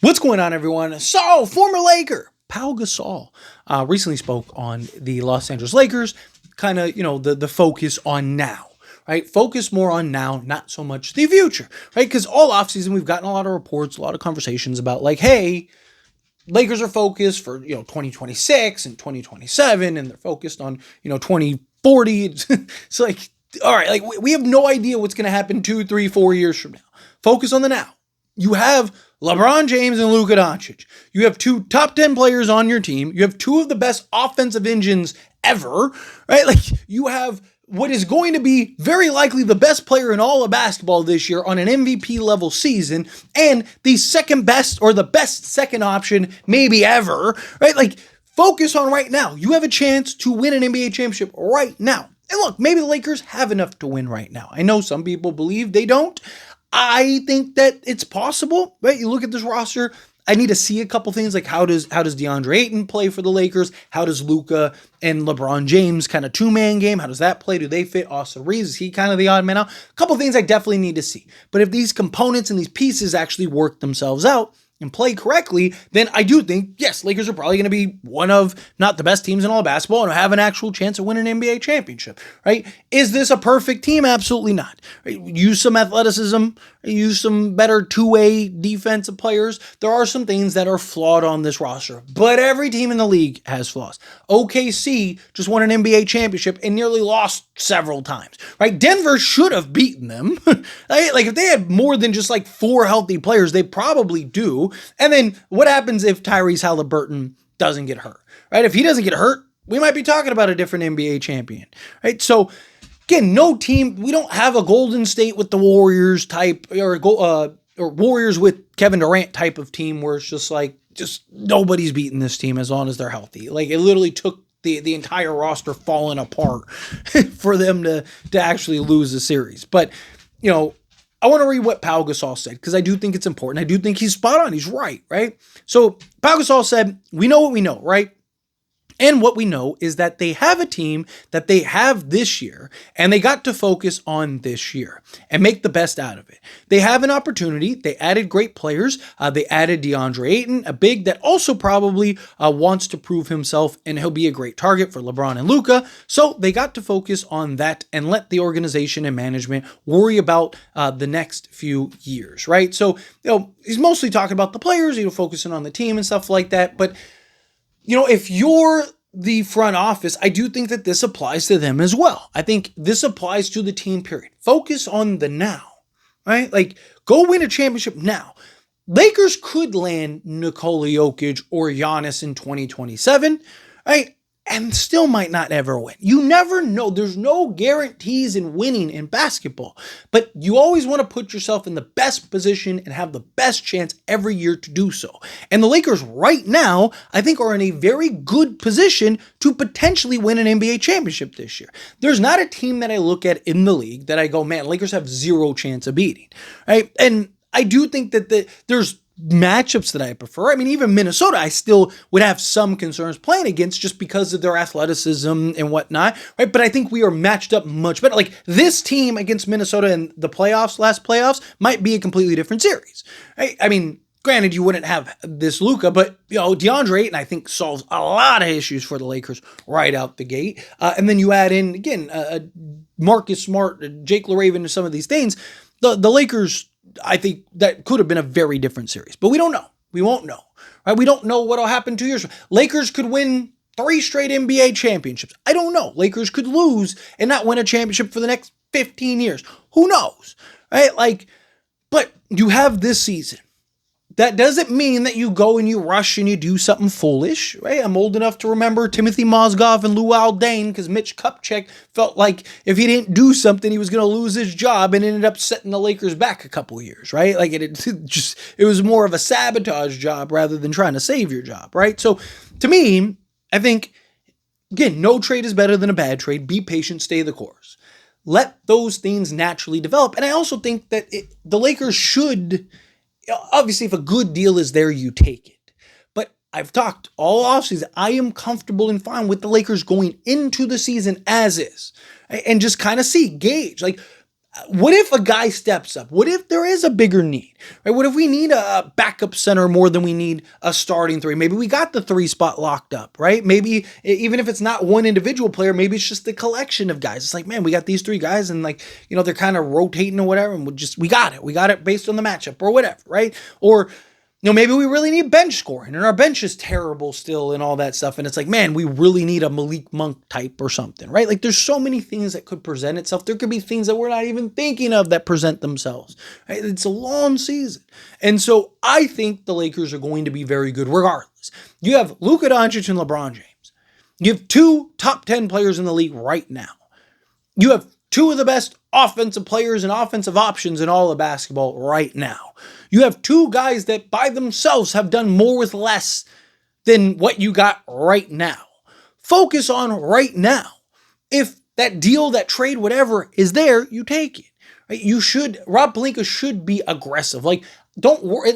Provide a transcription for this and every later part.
What's going on, everyone? So, former Laker Pau Gasol recently spoke on the Los Angeles Lakers, kind of, the focus on now, right? Focus more on now, not so much the future, right? Because all offseason, we've gotten a lot of reports, a lot of conversations about like, hey, Lakers are focused for, 2026 and 2027, and they're focused on, 2040. It's like, all right, like we have no idea what's going to happen 2, 3, 4 years from now. Focus on the now. You have LeBron James and Luka Doncic. You have two top 10 players on your team. You have two of the best offensive engines ever, right? Like you have what is going to be very likely the best player in all of basketball this year on an MVP level season, and the second best or the best second option maybe ever, right? Like focus on right now. You have a chance to win an NBA championship right now. And look, maybe the Lakers have enough to win right now. I know some people believe they don't. I think that it's possible, right? You look at this roster, I need to see a couple things like how does DeAndre Ayton play for the Lakers? How does Luka and LeBron James kind of two-man game? How does that play? Do they fit Austin Reeves? Is he kind of the odd man out? A couple things I definitely need to see. But if these components and these pieces actually work themselves out and play correctly, then I do think, yes, Lakers are probably going to be one of not the best teams in all of basketball and have an actual chance of winning an NBA championship, right? Is this a perfect team? Absolutely not. Right? Use some athleticism, use some better two-way defensive players. There are some things that are flawed on this roster, but every team in the league has flaws. OKC just won an NBA championship and nearly lost several times, right? Denver should have beaten them. Like if they had more than just like 4 healthy players, they probably do. And then what happens if Tyrese Halliburton doesn't get hurt, right? If he doesn't get hurt, we might be talking about a different NBA champion, right? So again, no team, we don't have a Golden State with the Warriors type or Warriors with Kevin Durant type of team where it's just like, nobody's beating this team as long as they're healthy. Like it literally took the entire roster falling apart for them to actually lose the series. But, I want to read what Pau Gasol said because I do think it's important. I do think he's spot on. He's right? So Pau Gasol said, we know what we know, right? And what we know is that they have a team that they have this year, and they got to focus on this year and make the best out of it. They have an opportunity. They added great players. They added DeAndre Ayton, a big that also probably wants to prove himself, and he'll be a great target for LeBron and Luka. So they got to focus on that and let the organization and management worry about the next few years, right? So, he's mostly talking about the players, focusing on the team and stuff like that. But if you're the front office, I do think that this applies to them as well. I think this applies to the team, period. Focus on the now, right? Like, go win a championship now. Lakers could land Nikola Jokic or Giannis in 2027, right? And still might not ever win. You never know. There's no guarantees in winning in basketball. But you always want to put yourself in the best position and have the best chance every year to do so. And the Lakers right now, I think, are in a very good position to potentially win an NBA championship this year. There's not a team that I look at in the league that I go, man, Lakers have zero chance of beating, right? And I do think that there's matchups that I prefer. I mean, even Minnesota, I still would have some concerns playing against just because of their athleticism and whatnot, right? But I think we are matched up much better. Like this team against Minnesota in the last playoffs, might be a completely different series, right? I mean, granted, you wouldn't have this Luka, but DeAndre Ayton, I think, solves a lot of issues for the Lakers right out the gate. And then you add in again Marcus Smart, Jake LaRavin, and some of these things. The Lakers, I think that could have been a very different series, but we don't know. We won't know, right? We don't know what'll happen 2 years from now. Lakers could win 3 straight NBA championships. I don't know. Lakers could lose and not win a championship for the next 15 years. Who knows, right? But you have this season. That doesn't mean that you go and you rush and you do something foolish, right? I'm old enough to remember Timothy Mozgov and Luol Deng because Mitch Kupchak felt like if he didn't do something, he was going to lose his job and ended up setting the Lakers back a couple of years, right? Like it was more of a sabotage job rather than trying to save your job, right? So to me, I think, again, no trade is better than a bad trade. Be patient, stay the course. Let those things naturally develop. And I also think that the Lakers should... Obviously, if a good deal is there, you take it. But I've talked all offseason. I am comfortable and fine with the Lakers going into the season as is and just kind of gauge. Like, What if a guy steps up? What if there is a bigger need? Right? What if we need a backup center more than we need a starting three? Maybe we got the 3 spot locked up, right? Maybe even if it's not one individual player, maybe it's just the collection of guys. It's like, man, we got these 3 guys and like, they're kind of rotating or whatever. And we got it. We got it based on the matchup or whatever, right? Or, maybe we really need bench scoring and our bench is terrible still and all that stuff. And it's like, man, we really need a Malik Monk type or something, right? Like there's so many things that could present itself. There could be things that we're not even thinking of that present themselves. Right? It's a long season. And so I think the Lakers are going to be very good regardless. You have Luka Doncic and LeBron James. You have 2 top 10 players in the league right now. You have 2 of the best offensive players and offensive options in all of basketball right now. You have 2 guys that by themselves have done more with less than what you got right now. Focus on right now. If that deal, that trade, whatever is there, you take it. Right? Rob Pelinka should be aggressive. Like, don't worry.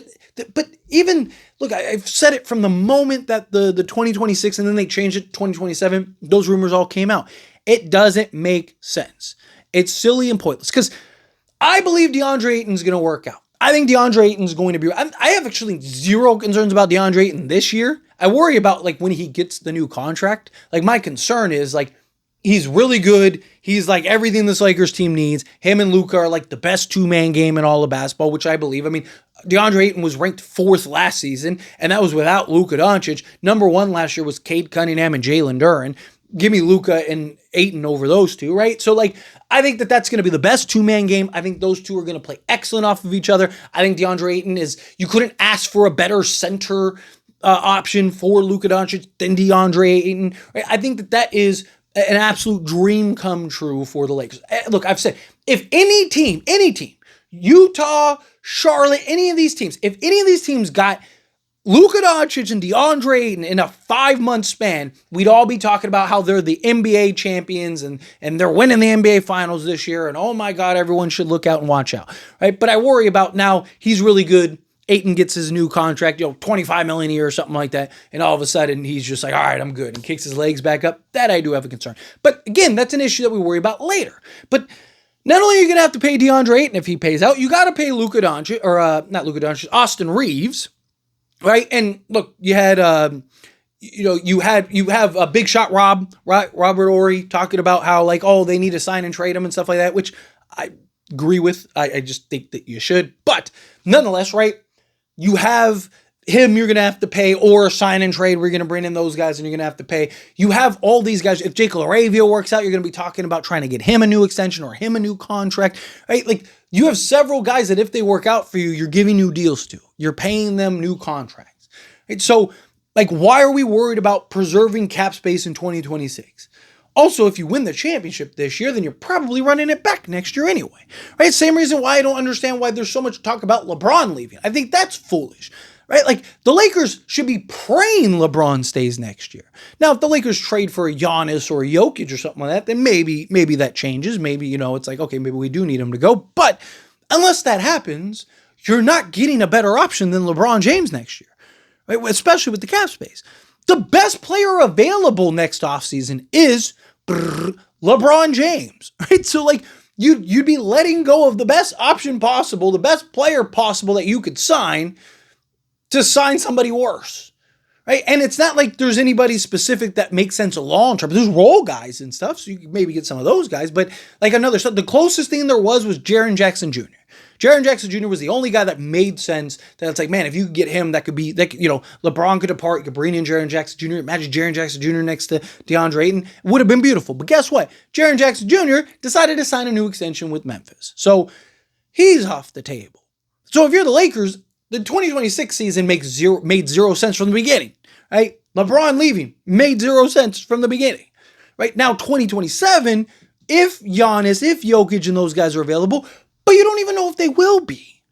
But even, look, I've said it from the moment that the 2026 and then they changed it to 2027, those rumors all came out. It doesn't make sense. It's silly and pointless because I believe DeAndre Ayton's going to work out. I think DeAndre Ayton's going to be... I have actually zero concerns about DeAndre Ayton this year. I worry about like when he gets the new contract. Like my concern is like he's really good. He's like everything this Lakers team needs. Him and Luka are like the best 2-man game in all of basketball, which I believe. I mean, DeAndre Ayton was ranked 4th last season, and that was without Luka Doncic. Number 1 last year was Cade Cunningham and Jalen Duren. Give me Luka and Ayton over those 2, right? So, like, I think that that's going to be the best 2-man game. I think those 2 are going to play excellent off of each other. I think DeAndre Ayton you couldn't ask for a better center option for Luka Doncic than DeAndre Ayton. Right? I think that is an absolute dream come true for the Lakers. Look, I've said, if any team, Utah, Charlotte, any of these teams, if any of these teams got Luka Doncic and DeAndre Ayton in a 5-month span, we'd all be talking about how they're the NBA champions and they're winning the NBA finals this year. And oh my God, everyone should look out and watch out. Right? But I worry about now he's really good. Ayton gets his new contract, $25 million a year or something like that. And all of a sudden he's just like, all right, I'm good. And kicks his legs back up. That I do have a concern. But again, that's an issue that we worry about later. But not only are you going to have to pay DeAndre Ayton if he pays out, you got to pay Luka Doncic, or not Luka Doncic, Austin Reeves. Right. And look, you had, you have a big shot Robert Horry talking about how like, oh, they need to sign and trade him and stuff like that, which I agree with. I just think that you should. But nonetheless, right, you have him you're going to have to pay, or sign and trade. We're going to bring in those guys and you're going to have to pay. You have all these guys. If Jake LaRavia works out, you're going to be talking about trying to get him a new extension or him a new contract, right? Like you have several guys that if they work out for you, you're giving new deals to. You're paying them new contracts, right? So like, why are we worried about preserving cap space in 2026? Also, if you win the championship this year, then you're probably running it back next year anyway, right? Same reason why I don't understand why there's so much talk about LeBron leaving. I think that's foolish. Right? Like the Lakers should be praying LeBron stays next year. Now, if the Lakers trade for a Giannis or a Jokic or something like that, then maybe that changes. Maybe, it's like, okay, maybe we do need him to go. But unless that happens, you're not getting a better option than LeBron James next year, right? Especially with the cap space. The best player available next offseason is LeBron James, right? So like you'd be letting go of the best option possible, the best player possible that you could sign to sign somebody worse, right? And it's not like there's anybody specific that makes sense long term. There's role guys and stuff, so you can maybe get some of those guys. But like another stuff, the closest thing there was Jaren Jackson Jr. Jaren Jackson Jr. was the only guy that made sense. That it's like, man, if you could get him, LeBron could depart. You could bring in Jaren Jackson Jr. Imagine Jaren Jackson Jr. next to DeAndre Ayton. It would have been beautiful. But guess what? Jaren Jackson Jr. decided to sign a new extension with Memphis, so he's off the table. So if you're the Lakers, the 2026 season made zero sense from the beginning, right? LeBron leaving made 0 sense from the beginning, right? Now 2027, if Giannis, if Jokic and those guys are available, but you don't even know if they will be,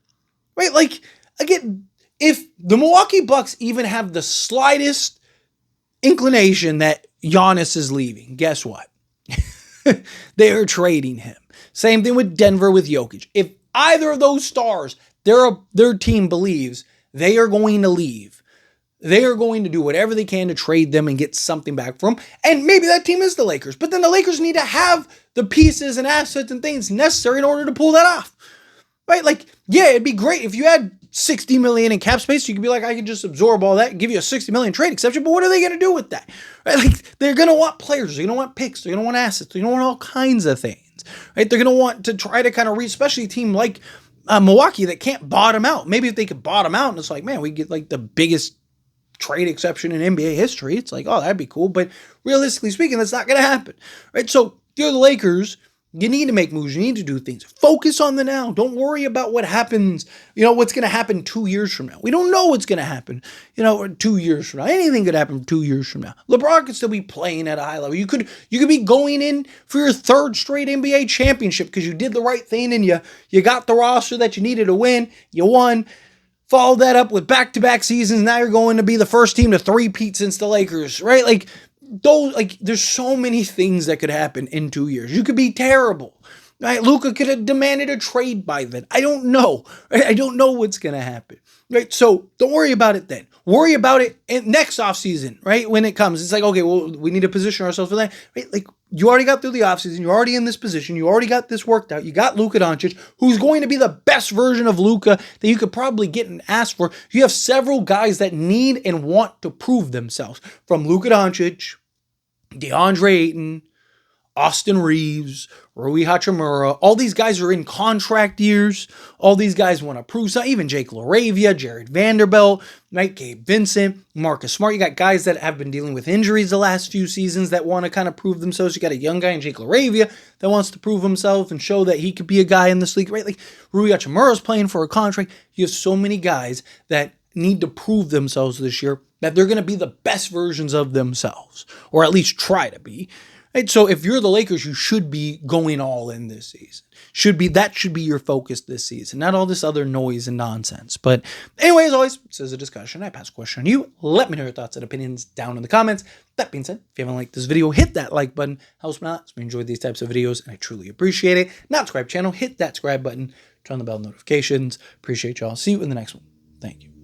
right? Like, again, if the Milwaukee Bucks even have the slightest inclination that Giannis is leaving, guess what? They are trading him. Same thing with Denver with Jokic. If either of those stars, their team believes they are going to leave, they are going to do whatever they can to trade them and get something back from them. And maybe that team is the Lakers, but then the Lakers need to have the pieces and assets and things necessary in order to pull that off. Right? Like, yeah, it'd be great if you had 60 million in cap space. You could be like, I can just absorb all that and give you a 60 million trade exception. But what are they going to do with that? Right? Like, they're going to want players. They're going to want picks. They're going to want assets. They're going to want all kinds of things. Right? They're going to want to try to kind of especially a team like Milwaukee that can't bottom out. Maybe if they could bottom out and it's like, man, we get like the biggest trade exception in NBA history. It's like, oh, that'd be cool. But realistically speaking, that's not going to happen. Right? So if you're the Lakers, you need to make moves. You need to do things. Focus on the now. Don't worry about what happens, what's going to happen 2 years from now. We don't know what's going to happen, 2 years from now. Anything could happen 2 years from now. LeBron could still be playing at a high level. You could be going in for your third straight NBA championship because you did the right thing and you got the roster that you needed to win. You won. Follow that up with back-to-back seasons. Now you're going to be the first team to three-peat since the Lakers, right? There's so many things that could happen in 2 years. You could be terrible. Right? Luka could have demanded a trade by then. I don't know. Right? I don't know what's going to happen. Right? So don't worry about it then. Worry about it next offseason, right? When it comes. It's like, okay, well, we need to position ourselves for that. Right? Like, you already got through the offseason. You're already in this position. You already got this worked out. You got Luka Doncic, who's going to be the best version of Luka that you could probably get and ask for. You have several guys that need and want to prove themselves. From Luka Doncic, DeAndre Ayton, Austin Reeves, Rui Hachimura. All these guys are in contract years. All these guys want to prove something. Even Jake LaRavia, Jared Vanderbilt, right? Gabe Vincent, Marcus Smart. You got guys that have been dealing with injuries the last few seasons that want to kind of prove themselves. You got a young guy in Jake LaRavia that wants to prove himself and show that he could be a guy in this league, right? Like Rui Hachimura's playing for a contract. You have so many guys that need to prove themselves this year that they're going to be the best versions of themselves, or at least try to be. Right? So if you're the Lakers, you should be going all in this season. That should be your focus this season, not all this other noise and nonsense. But anyway, as always, this is a discussion. I pass a question on you. Let me know your thoughts and opinions down in the comments. That being said, if you haven't liked this video, hit that like button. Helps me out. So we enjoy these types of videos, and I truly appreciate it. Not subscribe channel, hit that subscribe button. Turn on the bell notifications. Appreciate y'all. See you in the next one. Thank you.